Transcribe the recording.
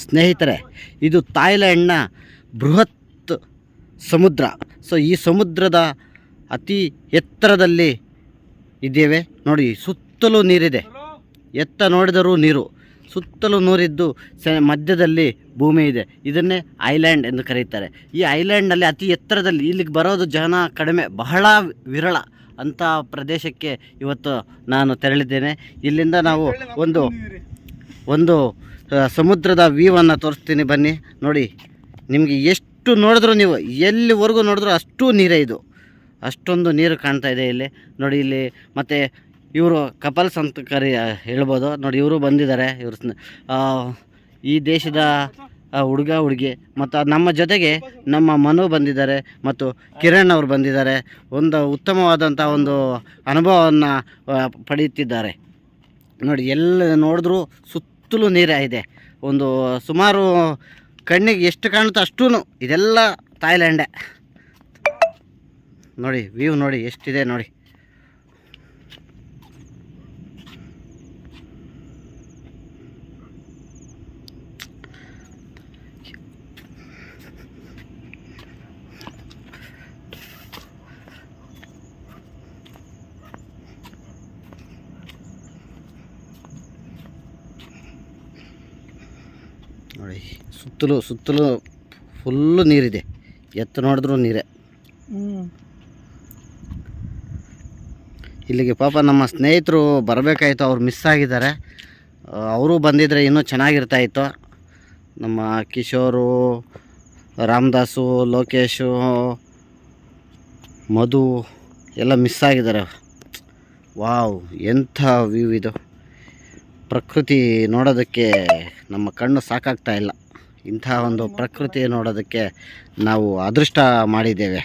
ಸ್ನೇಹಿತರೆ, ಇದು ಥಾಯ್ಲ್ಯಾಂಡ್ನ ಬೃಹತ್ ಸಮುದ್ರ. ಸೊ ಈ ಸಮುದ್ರದ ಅತಿ ಎತ್ತರದಲ್ಲಿ ಇದ್ದೇವೆ ನೋಡಿ. ಸುತ್ತಲೂ ನೀರಿದೆ, ಎತ್ತ ನೋಡಿದರೂ ನೀರು, ಸುತ್ತಲೂ ನೀರಿದ್ದು ಮಧ್ಯದಲ್ಲಿ ಭೂಮಿ ಇದೆ. ಇದನ್ನೇ ಐಲ್ಯಾಂಡ್ ಎಂದು ಕರೀತಾರೆ. ಈ ಐಲ್ಯಾಂಡ್ನಲ್ಲಿ ಅತಿ ಎತ್ತರದಲ್ಲಿ ಇಲ್ಲಿಗೆ ಬರೋದು ಜನ ಕಡಿಮೆ, ಬಹಳ ವಿರಳ ಅಂಥ ಪ್ರದೇಶಕ್ಕೆ ಇವತ್ತು ನಾನು ತೆರಳಿದ್ದೇನೆ. ಇಲ್ಲಿಂದ ನಾವು ಒಂದು ಸಮುದ್ರದ ವ್ಯೂವನ್ನು ತೋರಿಸ್ತೀನಿ ಬನ್ನಿ. ನೋಡಿ, ನಿಮಗೆ ಎಷ್ಟು ನೋಡಿದ್ರು, ನೀವು ಎಲ್ಲಿವರೆಗೂ ನೋಡಿದ್ರು ಅಷ್ಟು ನೀರೇ. ಇದು ಅಷ್ಟೊಂದು ನೀರು ಕಾಣ್ತಾ ಇದೆ ಇಲ್ಲಿ ನೋಡಿ. ಇಲ್ಲಿ ಮತ್ತು ಇವರು ಕಪಲ್ಸ್ ಅಂತ ಹೇಳ್ಬೋದು ನೋಡಿ. ಇವರು ಬಂದಿದ್ದಾರೆ, ಇವರು ಈ ದೇಶದ ಹುಡುಗ ಹುಡುಗಿ, ಮತ್ತು ನಮ್ಮ ಜೊತೆಗೆ ನಮ್ಮ ಮನು ಬಂದಿದ್ದಾರೆ ಮತ್ತು ಕಿರಣ್ ಅವರು ಬಂದಿದ್ದಾರೆ. ಒಂದು ಉತ್ತಮವಾದಂಥ ಒಂದು ಅನುಭವವನ್ನು ಪಡೆಯುತ್ತಿದ್ದಾರೆ ನೋಡಿ. ಎಲ್ಲ ನೋಡಿದ್ರೂ ಸುತ್ತಲೂ ನೀರೇ ಇದೆ. ಒಂದು ಸುಮಾರು ಕಣ್ಣಿಗೆ ಎಷ್ಟು ಕಾಣುತ್ತೋ ಅಷ್ಟೂ ಇದೆಲ್ಲ ಥಾಯ್ಲ್ಯಾಂಡೇ ನೋಡಿ. ವ್ಯೂ ನೋಡಿ ಎಷ್ಟಿದೆ ನೋಡಿ. ನೋಡಿ, ಸುತ್ತಲೂ ಫುಲ್ಲು ನೀರಿದೆ, ಎತ್ತು ನೋಡಿದ್ರೂ ನೀರೇ. ಇಲ್ಲಿಗೆ ಪಾಪ ನಮ್ಮ ಸ್ನೇಹಿತರು ಬರಬೇಕಾಯಿತು, ಅವ್ರು ಮಿಸ್ ಆಗಿದ್ದಾರೆ. ಅವರು ಬಂದಿದ್ದರೆ ಇನ್ನೂ ಚೆನ್ನಾಗಿರ್ತಾಯಿತ್ತು. ನಮ್ಮ ಕಿಶೋರು, ರಾಮದಾಸು, ಲೋಕೇಶು, ಮಧು ಎಲ್ಲ ಮಿಸ್ ಆಗಿದ್ದಾರೆ. ವಾವ್, ಎಂಥ ವ್ಯೂ ಇದು! ಪ್ರಕೃತಿ ನೋಡೋದಕ್ಕೆ ನಮ್ಮ ಕಣ್ಣು ಸಾಕಾಗ್ತಾ ಇಲ್ಲ. ಇಂಥ ಒಂದು ಪ್ರಕೃತಿ ನೋಡೋದಕ್ಕೆ ನಾವು ಅದೃಷ್ಟ ಮಾಡಿದ್ದೇವೆ.